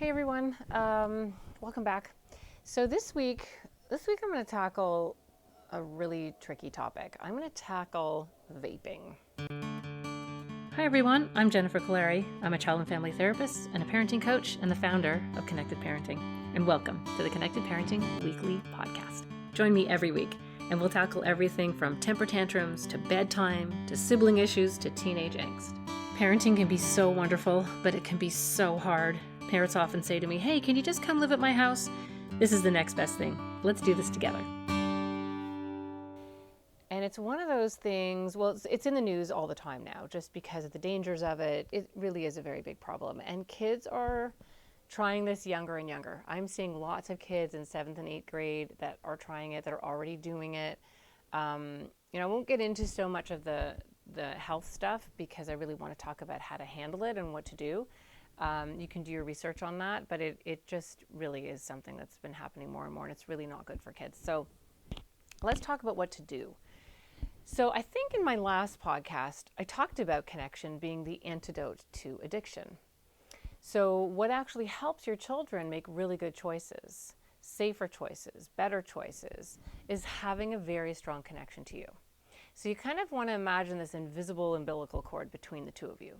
Hey everyone, welcome back. So this week I'm going to tackle a really tricky topic. I'm going to tackle vaping. Hi everyone, I'm Jennifer Colari. I'm a child and family therapist and a parenting coach and the founder of Connected Parenting. And welcome to the Connected Parenting Weekly Podcast. Join me every week and we'll tackle everything from temper tantrums to bedtime to sibling issues to teenage angst. Parenting can be so wonderful, but it can be so hard. Parents often say to me, hey, can you just come live at my house? This is the next best thing. Let's do this together. And it's one of those things, well, it's in the news all the time now, just because of the dangers of it. It really is a very big problem. And kids are trying this younger and younger. I'm seeing lots of kids in 7th and 8th grade that are trying it, that are already doing it. I won't get into so much of the health stuff because I really want to talk about how to handle it and what to do. You can do your research on that, but it just really is something that's been happening more and more, and it's really not good for kids. So let's talk about what to do. So I think in my last podcast, I talked about connection being the antidote to addiction. So what actually helps your children make really good choices, safer choices, better choices, is having a very strong connection to you. So you kind of want to imagine this invisible umbilical cord between the two of you.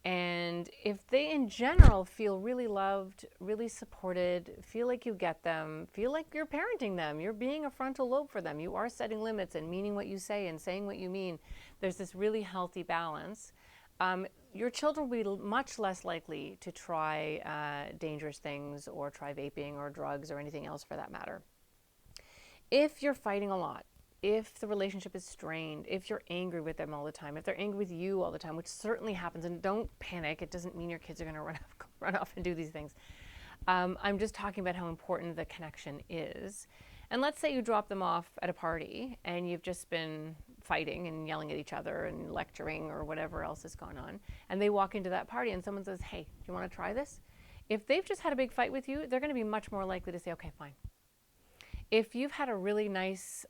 And if they in general feel really loved, really supported, feel like you get them, feel like you're parenting them, you're being a frontal lobe for them, you are setting limits and meaning what you say and saying what you mean, there's this really healthy balance, your children will be much less likely to try dangerous things or try vaping or drugs or anything else for that matter. If you're fighting a lot, if the relationship is strained, if you're angry with them all the time, if they're angry with you all the time, which certainly happens, and don't panic, it doesn't mean your kids are going to run off and do these things. I'm just talking about how important the connection is. And let's say you drop them off at a party and you've just been fighting and yelling at each other and lecturing or whatever else has gone on, and they walk into that party and someone says, hey, do you want to try this? If they've just had a big fight with you, they're going to be much more likely to say, okay, fine. If you've had a really nice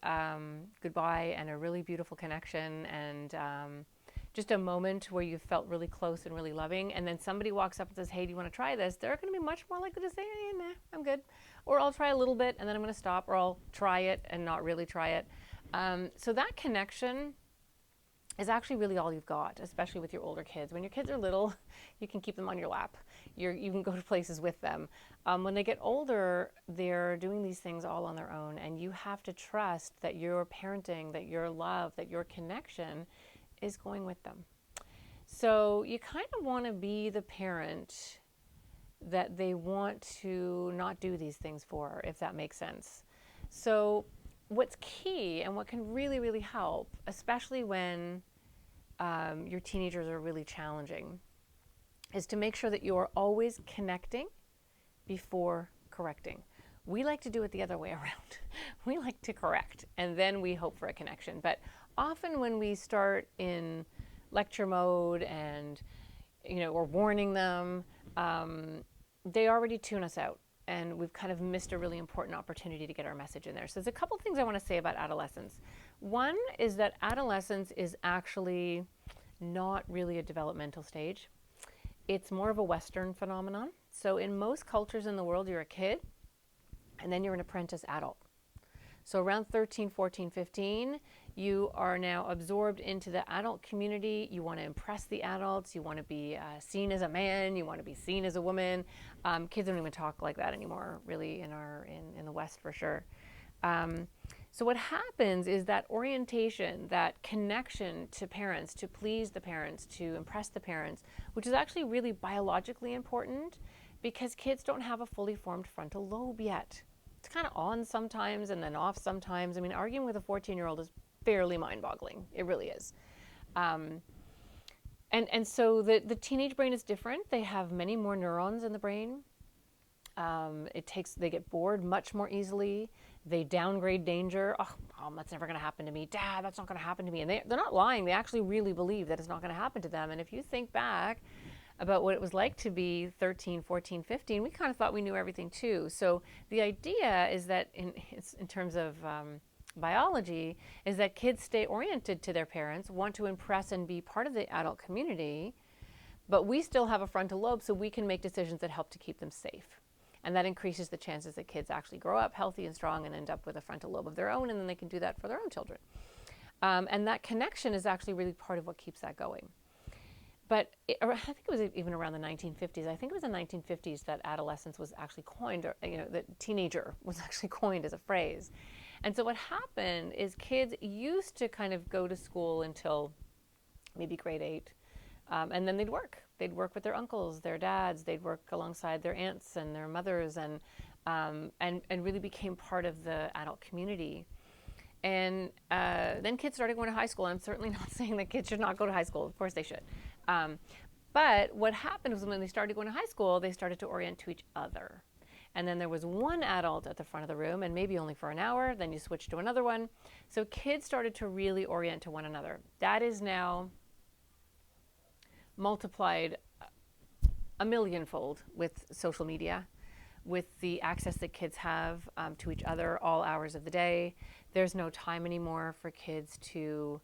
goodbye and a really beautiful connection and just a moment where you felt really close and really loving, and then somebody walks up and says, hey, do you want to try this? They're going to be much more likely to say, hey, nah, I'm good. Or I'll try a little bit and then I'm going to stop, or I'll try it and not really try it. So that connection is actually really all you've got, especially with your older kids. When your kids are little, you can keep them on your lap. You can go to places with them. When they get older, they're doing these things all on their own, and you have to trust that your parenting, that your love, that your connection is going with them. So you kind of want to be the parent that they want to not do these things for, if that makes sense. So what's key and what can really, really help, especially when your teenagers are really challenging, is to make sure that you are always connecting before correcting. We like to do it the other way around. We like to correct and then we hope for a connection. But often when we start in lecture mode and, we're warning them, they already tune us out. And we've kind of missed a really important opportunity to get our message in there. So there's a couple things I want to say about adolescence. One is that adolescence is actually not really a developmental stage. It's more of a Western phenomenon. So in most cultures in the world, you're a kid, and then you're an apprentice adult. So around 13, 14, 15, you are now absorbed into the adult community. You want to impress the adults. You want to be seen as a man. You want to be seen as a woman. Kids don't even talk like that anymore, really, in the West for sure. So what happens is that orientation, that connection to parents, to please the parents, to impress the parents, which is actually really biologically important because kids don't have a fully formed frontal lobe yet. It's kind of on sometimes and then off sometimes. I mean, arguing with a 14-year-old is fairly mind-boggling. It really is. And so the teenage brain is different. They have many more neurons in the brain. They get bored much more easily. They downgrade danger. Oh, Mom, that's never going to happen to me. Dad, that's not going to happen to me. And they're not lying. They actually really believe that it's not going to happen to them. And if you think back about what it was like to be 13, 14, 15, we kind of thought we knew everything too. So the idea is that in terms of biology, is that kids stay oriented to their parents, want to impress and be part of the adult community, But we still have a frontal lobe, so we can make decisions that help to keep them safe. And that increases the chances that kids actually grow up healthy and strong and end up with a frontal lobe of their own, and then they can do that for their own children. And that connection is actually really part of what keeps that going. But I think it was even around the 1950s. I think it was the 1950s that adolescence was actually coined, or, that teenager was actually coined as a phrase. And so what happened is kids used to kind of go to school until maybe grade 8, and then they'd work. They'd work with their uncles, their dads. They'd work alongside their aunts and their mothers, and really became part of the adult community. And then kids started going to high school. I'm certainly not saying that kids should not go to high school. Of course they should. But what happened was when they started going to high school, they started to orient to each other. And then there was one adult at the front of the room, and maybe only for an hour. Then you switch to another one. So kids started to really orient to one another. That is now multiplied a millionfold with social media, with the access that kids have to each other all hours of the day. There's no time anymore for kids to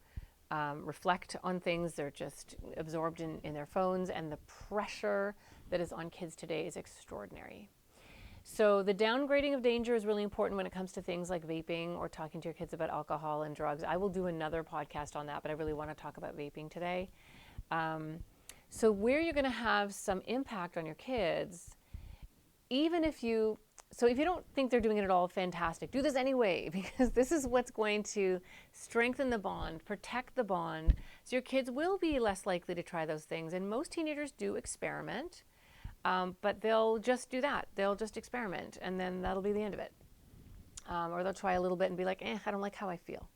reflect on things. They're just absorbed in their phones, and the pressure that is on kids today is extraordinary. So the downgrading of danger is really important when it comes to things like vaping or talking to your kids about alcohol and drugs. I will do another podcast on that, but I really want to talk about vaping today. So where you're going to have some impact on your kids, even if you don't think they're doing it at all, fantastic. Do this anyway, because this is what's going to strengthen the bond, protect the bond, so your kids will be less likely to try those things. And most teenagers do experiment, but they'll just do that. They'll just experiment, and then that'll be the end of it. Or they'll try a little bit and be like, I don't like how I feel.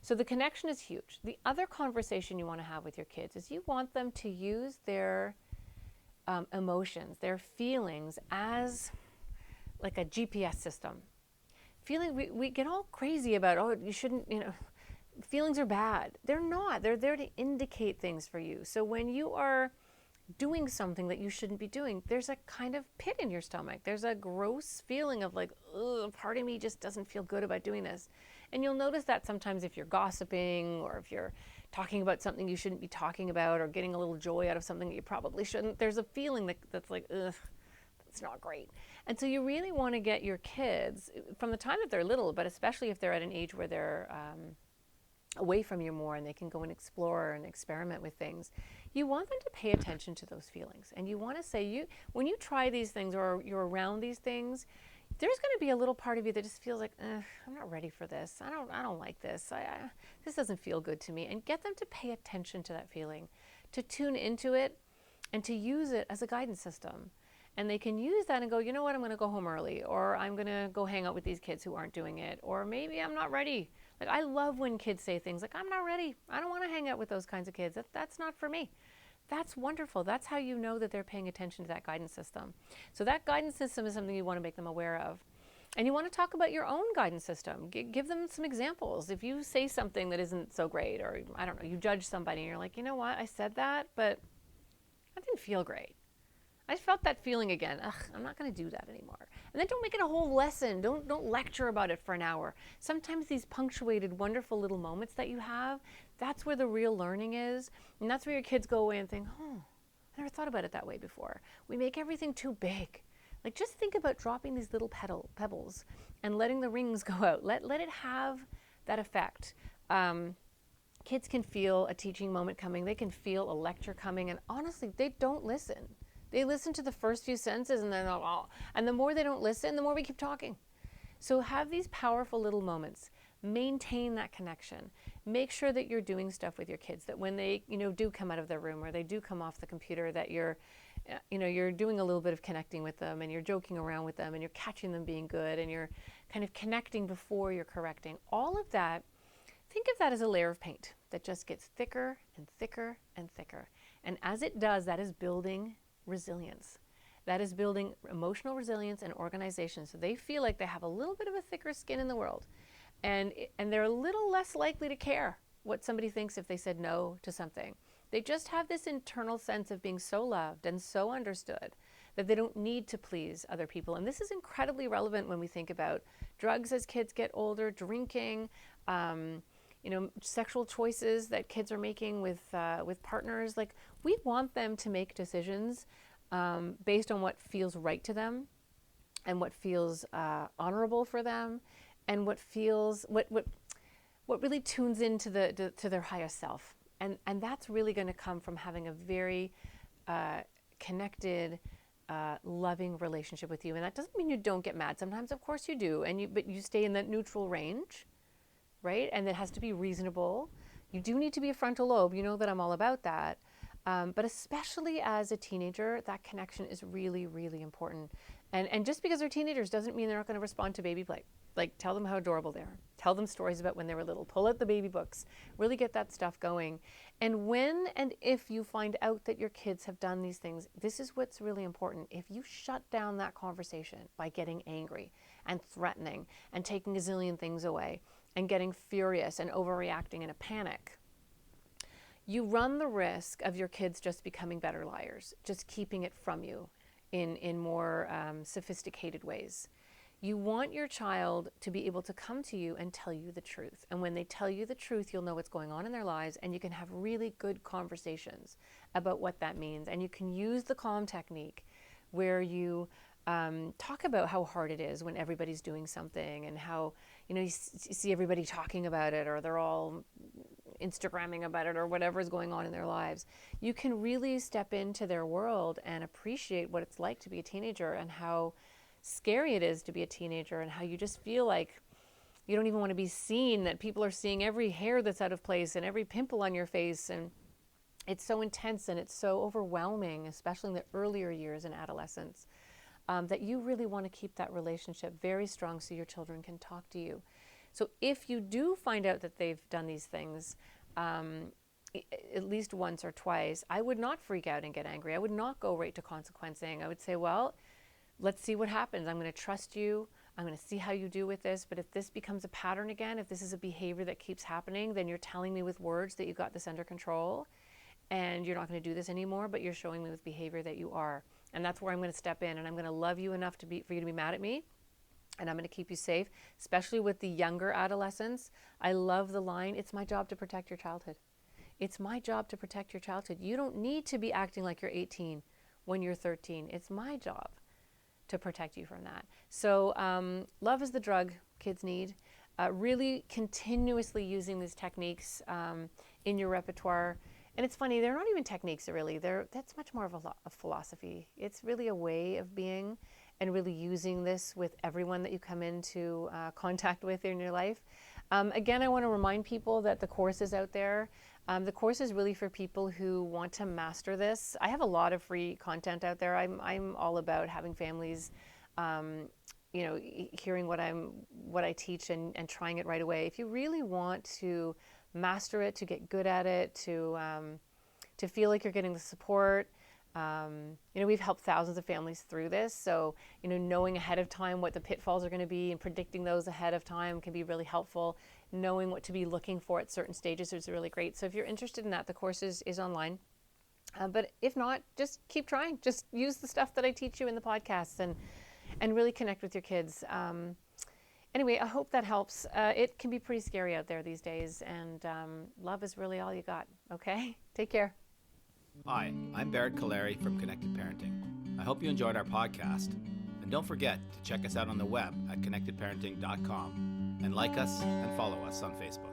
So the connection is huge. The other conversation you want to have with your kids is you want them to use their emotions, their feelings as like a GPS system. We get all crazy about, you shouldn't, feelings are bad. They're not. They're there to indicate things for you. So when you are doing something that you shouldn't be doing, there's a kind of pit in your stomach. There's a gross feeling of like, part of me just doesn't feel good about doing this. And you'll notice that sometimes if you're gossiping, or if you're talking about something you shouldn't be talking about, or getting a little joy out of something that you probably shouldn't, there's a feeling that's like, it's not great. And so you really want to get your kids, from the time that they're little, but especially if they're at an age where they're away from you more and they can go and explore and experiment with things, you want them to pay attention to those feelings. And you want to say, when you try these things or you're around these things, there's going to be a little part of you that just feels like, I'm not ready for this. I don't like this. This doesn't feel good to me. And get them to pay attention to that feeling, to tune into it, and to use it as a guidance system. And they can use that and go, you know what, I'm going to go home early, or I'm going to go hang out with these kids who aren't doing it, or maybe I'm not ready. Like, I love when kids say things like, I'm not ready. I don't want to hang out with those kinds of kids. That's not for me. That's wonderful. That's how you know that they're paying attention to that guidance system. So that guidance system is something you want to make them aware of. And you want to talk about your own guidance system. Give them some examples. If you say something that isn't so great, or I don't know, you judge somebody and you're like, you know what, I said that, but I didn't feel great. I felt that feeling again. I'm not going to do that anymore. And then don't make it a whole lesson. Don't lecture about it for an hour. Sometimes these punctuated, wonderful little moments that you have, that's where the real learning is. And that's where your kids go away and think, I never thought about it that way before. We make everything too big. Like, just think about dropping these little pebbles and letting the rings go out. Let it have that effect. Kids can feel a teaching moment coming. They can feel a lecture coming. And honestly, they don't listen. They listen to the first few sentences and then, and the more they don't listen, the more we keep talking. So have these powerful little moments. Maintain that connection. Make sure that you're doing stuff with your kids, that when they, do come out of their room or they do come off the computer, that you're doing a little bit of connecting with them, and you're joking around with them, and you're catching them being good, and you're kind of connecting before you're correcting. All of that, think of that as a layer of paint that just gets thicker and thicker and thicker. And as it does, that is building resilience. That is building emotional resilience and organization, so they feel like they have a little bit of a thicker skin in the world, and they're a little less likely to care what somebody thinks if they said no to something. They just have this internal sense of being so loved and so understood that they don't need to please other people. And this is incredibly relevant when we think about drugs as kids get older, drinking, sexual choices that kids are making with partners. Like, we want them to make decisions based on what feels right to them, and what feels honorable for them, and what really tunes into to their highest self. And that's really going to come from having a very connected, loving relationship with you. And that doesn't mean you don't get mad. Sometimes, of course, you do, but you stay in that neutral range, right? And it has to be reasonable. You do need to be a frontal lobe. You know that I'm all about that. But especially as a teenager, that connection is really, really important. And just because they're teenagers doesn't mean they're not going to respond to baby play. Like, tell them how adorable they are. Tell them stories about when they were little. Pull out the baby books. Really get that stuff going. And when and if you find out that your kids have done these things, this is what's really important. If you shut down that conversation by getting angry and threatening and taking a zillion things away and getting furious and overreacting in a panic, you run the risk of your kids just becoming better liars, just keeping it from you in more sophisticated ways. You want your child to be able to come to you and tell you the truth. And when they tell you the truth, you'll know what's going on in their lives, and you can have really good conversations about what that means. And you can use the calm technique where you talk about how hard it is when everybody's doing something, and how, you see everybody talking about it, or they're all Instagramming about it, or whatever is going on in their lives. You can really step into their world and appreciate what it's like to be a teenager, and how scary it is to be a teenager, and how you just feel like you don't even want to be seen, that people are seeing every hair that's out of place and every pimple on your face. And it's so intense and it's so overwhelming, especially in the earlier years in adolescence, that you really want to keep that relationship very strong so your children can talk to you. So if you do find out that they've done these things at least once or twice, I would not freak out and get angry. I would not go right to consequencing. I would say, well, let's see what happens. I'm going to trust you. I'm going to see how you do with this. But if this becomes a pattern again, if this is a behavior that keeps happening, then you're telling me with words that you got this under control and you're not going to do this anymore, but you're showing me with behavior that you are. And that's where I'm going to step in, and I'm going to love you enough for you to be mad at me. And I'm going to keep you safe, especially with the younger adolescents. I love the line, it's my job to protect your childhood. It's my job to protect your childhood. You don't need to be acting like you're 18 when you're 13. It's my job to protect you from that. So love is the drug kids need. Really continuously using these techniques in your repertoire. And it's funny, they're not even techniques really. That's much more of a philosophy. It's really a way of being, and really using this with everyone that you come into contact with in your life. Again, I want to remind people that the course is out there. The course is really for people who want to master this. I have a lot of free content out there. I'm all about having families, hearing what I teach and trying it right away. If you really want to master it, to get good at it, to feel like you're getting the support. We've helped thousands of families through this. So, knowing ahead of time what the pitfalls are going to be and predicting those ahead of time can be really helpful. Knowing what to be looking for at certain stages is really great. So if you're interested in that, the course is online. But if not, just keep trying. Just use the stuff that I teach you in the podcasts and really connect with your kids. Anyway, I hope that helps. It can be pretty scary out there these days, and love is really all you got. Okay? Take care. Hi, I'm Barrett Kaleri from Connected Parenting. I hope you enjoyed our podcast. And don't forget to check us out on the web at connectedparenting.com and like us and follow us on Facebook.